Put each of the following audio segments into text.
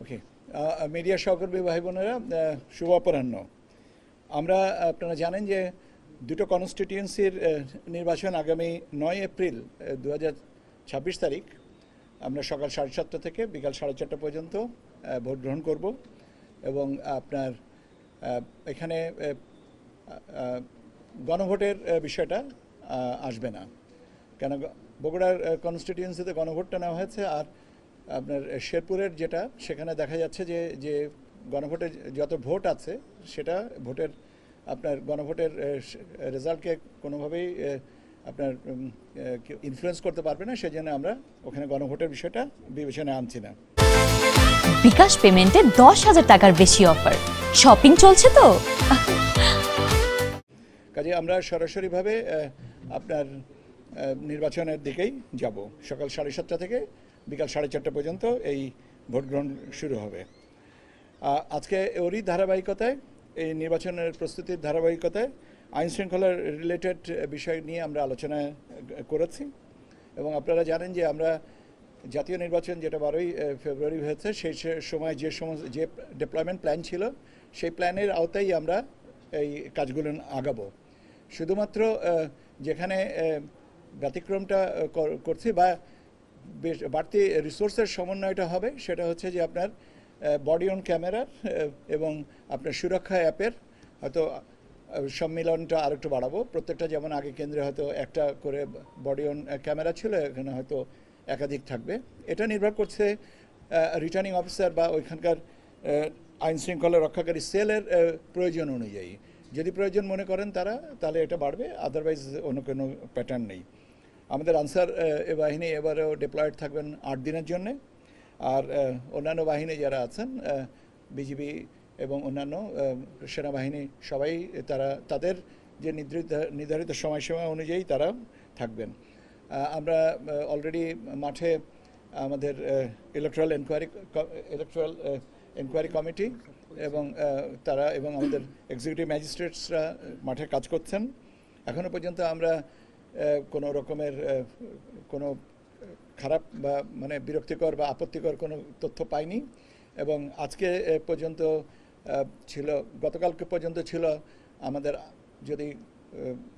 ওকে, media সহকর্মী ভাই বোনেরা, শুভ অপরাহ্ন। আমরা আপনারা জানেন যে দুটো কনস্টিটিউয়েন্সির নির্বাচন আগামী 9 এপ্রিল 2026 তারিখ আমরা সকাল 7:30 থেকে বিকাল 4:30 পর্যন্ত ভোট গ্রহণ করব। এবং আপনার এখানে গণভোটের বিষয়টা আসবে না, কেন বগুড়ার কনস্টিটিউয়েন্সিতে গণভোটটা নেওয়া হয়েছে। আর আপনার শেরপুরের যেটা, সেখানে দেখা যাচ্ছে যে যে গণভোটে যত ভোট আছে সেটা ভোটের আপনার গণভোটের রেজাল্টকে কোনোভাবেই আপনার ইনফ্লুয়েন্স করতে পারবে না। সেজন্য আমরা ওখানে গণভোটের বিষয়টা বিবেচনায় আনছি না। বিকাশ পেমেন্টে 10,000 টাকার বেশি অফার, শপিং চলছে তো। কাজে আমরা সরাসরিভাবে আপনার নির্বাচনের দিকেই যাব। সকাল 7:30 থেকে বিকাল 4:30 পর্যন্ত এই ভোট গ্রহণ শুরু হবে। আজকে ওরই ধারাবাহিকতায়, এই নির্বাচনের প্রস্তুতির ধারাবাহিকতায় আইন শৃঙ্খলার রিলেটেড বিষয় নিয়ে আমরা আলোচনা করেছি। এবং আপনারা জানেন যে আমরা জাতীয় নির্বাচন যেটা 12ই ফেব্রুয়ারি হয়েছে, সেই সময় যে ডিপ্লয়মেন্ট প্ল্যান ছিল, সেই প্ল্যানের আওতায় আমরা এই কাজগুলো আগাবো। শুধুমাত্র যেখানে ব্যতিক্রমটা করছি বা বাড়তি রিসোর্সের সমন্বয়টা হবে, সেটা হচ্ছে যে আপনার বডি অন ক্যামেরার এবং আপনার সুরক্ষা অ্যাপের হয়তো সম্মিলনটা আর একটু বাড়াবো। প্রত্যেকটা যেমন আগে কেন্দ্রে হয়তো একটা করে বডি অন ক্যামেরা ছিল, এখানে হয়তো একাধিক থাকবে। এটা নির্ভর করছে রিটার্নিং অফিসার বা ওইখানকার আইন শৃঙ্খলা রক্ষাকারী সেলের প্রয়োজন অনুযায়ী। যদি প্রয়োজন মনে করেন তারা, তাহলে এটা বাড়বে, আদারওয়াইজ অন্য কোনো প্যাটার্ন নেই। আমাদের আনসার বাহিনী এবারেও ডিপ্লয়েড থাকবেন 8 দিনের জন্যে। আর অন্যান্য বাহিনী যারা আছেন, বিজিবি এবং অন্যান্য সেনাবাহিনী, সবাই তাদের যে নির্ধারিত সময়সীমা অনুযায়ী তারা থাকবেন। আমরা অলরেডি মাঠে আমাদের ইলেকট্রাল এনকোয়ারি কমিটি এবং তারা এবং আমাদের এক্সিকিউটিভ ম্যাজিস্ট্রেটসরা মাঠে কাজ করছেন। এখনও পর্যন্ত আমরা কোনো রকমের কোনো খারাপ বা মানে বিরক্তিকর বা আপত্তিকর কোনো তথ্য পাইনি। এবং আজকে পর্যন্ত ছিল, গতকালকে পর্যন্ত ছিল আমাদের, যদি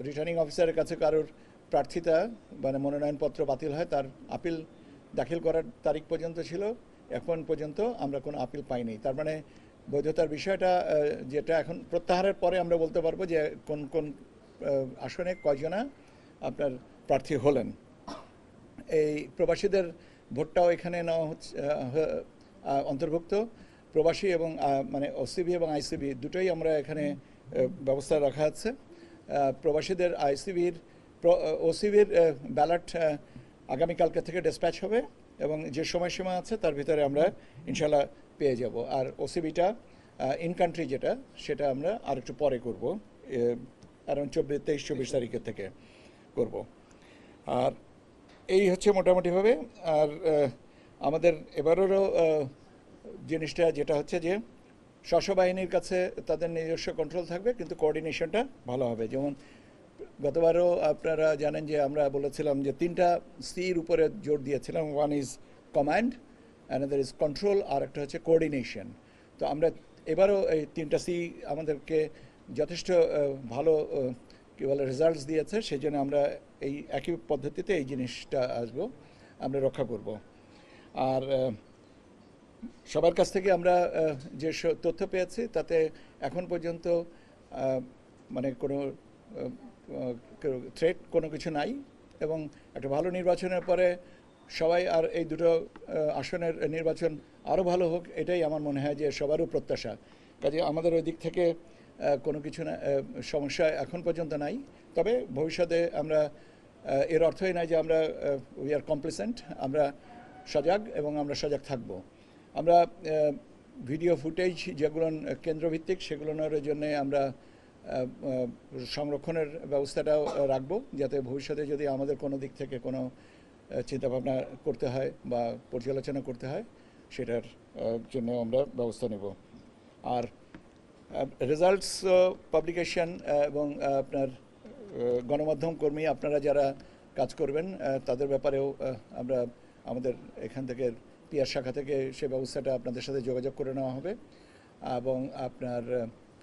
রিটার্নিং অফিসারের কাছে কারোর প্রার্থিতা মানে মনোনয়নপত্র বাতিল হয়, তার আপিল দাখিল করার তারিখ পর্যন্ত ছিল। এখন পর্যন্ত আমরা কোনো আপিল পাইনি। তার মানে বৈধতার বিষয়টা যেটা এখন প্রত্যাহারের পরে আমরা বলতে পারবো যে কোন কোন আসনে কয়জনা আপনার প্রার্থী হলেন। এই প্রবাসীদের ভোটটাও এখানে নেওয়া হচ্ছে, অন্তর্ভুক্ত। প্রবাসী এবং মানে ওসিবি এবং আইসিবি দুটোই আমরা এখানে ব্যবস্থা রাখা আছে। প্রবাসীদের ওসিবির ব্যালট আগামীকালকে থেকে ডিসপ্যাচ হবে এবং যে সময়সীমা আছে তার ভিতরে আমরা ইনশাল্লাহ পেয়ে যাব। আর ওসিবিটা ইন কান্ট্রি যেটা, সেটা আমরা আর একটু পরে করব, অ্যারাউন্ড 23-24 তারিখের থেকে করব। আর এই হচ্ছে মোটামুটিভাবে। আর আমাদের এবারেরও জিনিসটা যেটা হচ্ছে যে সশস্ত্র বাহিনীর কাছে তাদের নিজস্ব কন্ট্রোল থাকবে, কিন্তু কোঅর্ডিনেশনটা ভালো হবে। যেমন গতবারও আপনারা জানেন যে আমরা বলেছিলাম যে 3টা সির উপরে জোর দিয়েছিলাম। One is command, another is control, আর একটা হচ্ছে কোঅর্ডিনেশন। তো আমরা এবারও এই 3টা সি আমাদেরকে যথেষ্ট ভালো কী বলে রেজাল্টস দিয়েছে। সেই জন্য আমরা এই একই পদ্ধতিতে এই জিনিসটা আমরা রক্ষা করব। আর সবার কাছ থেকে আমরা যে তথ্য পেয়েছি তাতে এখন পর্যন্ত মানে কোনো থ্রেট কোনো কিছু নাই। এবং একটা ভালো নির্বাচনের পরে সবাই আর এই দুটো আসনের নির্বাচন আরও ভালো হোক, এটাই আমার মনে হয় যে সবারও প্রত্যাশা। কাজে আমাদের ওই দিক থেকে কোনো কিছু না, সমস্যা এখন পর্যন্ত নাই। তবে ভবিষ্যতে আমরা, এর অর্থই নাই যে আমরা উই আর কমপ্লিসেন্ট। আমরা সজাগ এবং আমরা সজাগ থাকব। আমরা ভিডিও ফুটেজ যেগুলো কেন্দ্রভিত্তিক, সেগুলোর জন্য আমরা সংরক্ষণের ব্যবস্থাটাও রাখবো, যাতে ভবিষ্যতে যদি আমাদের কোনো দিক থেকে কোনো চিন্তাভাবনা করতে হয় বা পর্যালোচনা করতে হয়, সেটার জন্য আমরা ব্যবস্থা নেব। আর রেজাল্টস পাবলিকেশন এবং আপনার গণমাধ্যম কর্মী আপনারা যারা কাজ করবেন, তাদের ব্যাপারেও আমরা আমাদের এখান থেকে পিআর শাখা থেকে সে ব্যবস্থাটা আপনাদের সাথে যোগাযোগ করে নেওয়া হবে এবং আপনার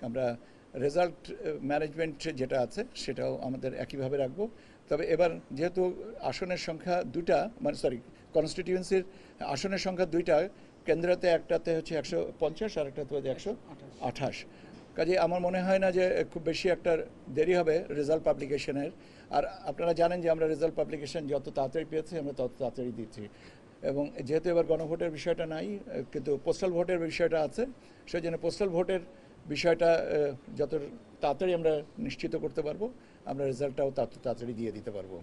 আমরা রেজাল্ট ম্যানেজমেন্ট যেটা আছে সেটাও আমাদের একইভাবে রাখবো। তবে এবার যেহেতু আসনের সংখ্যা দুটা, মানে কনস্টিটিউয়েন্সির আসনের সংখ্যা দুইটা, কেন্দ্রতে একটাতে হচ্ছে 150 আর একটাতে হচ্ছে 128, কাজে আমার মনে হয় না যে খুব বেশি একটা দেরি হবে রেজাল্ট পাবলিকেশনের। আর আপনারা জানেন যে আমরা রেজাল্ট পাবলিকেশন যত তাড়াতাড়ি পেয়েছি আমরা তত তাড়াতাড়ি দিচ্ছি, এবং যেহেতু এবার গণভোটের বিষয়টা নাই কিন্তু পোস্টাল ভোটের বিষয়টা আছে, সেই জন্য পোস্টাল ভোটের বিষয়টা যত তাড়াতাড়ি আমরা নিশ্চিত করতে পারবো আমরা রেজাল্টটাও তত তাড়াতাড়ি দিয়ে দিতে পারবো।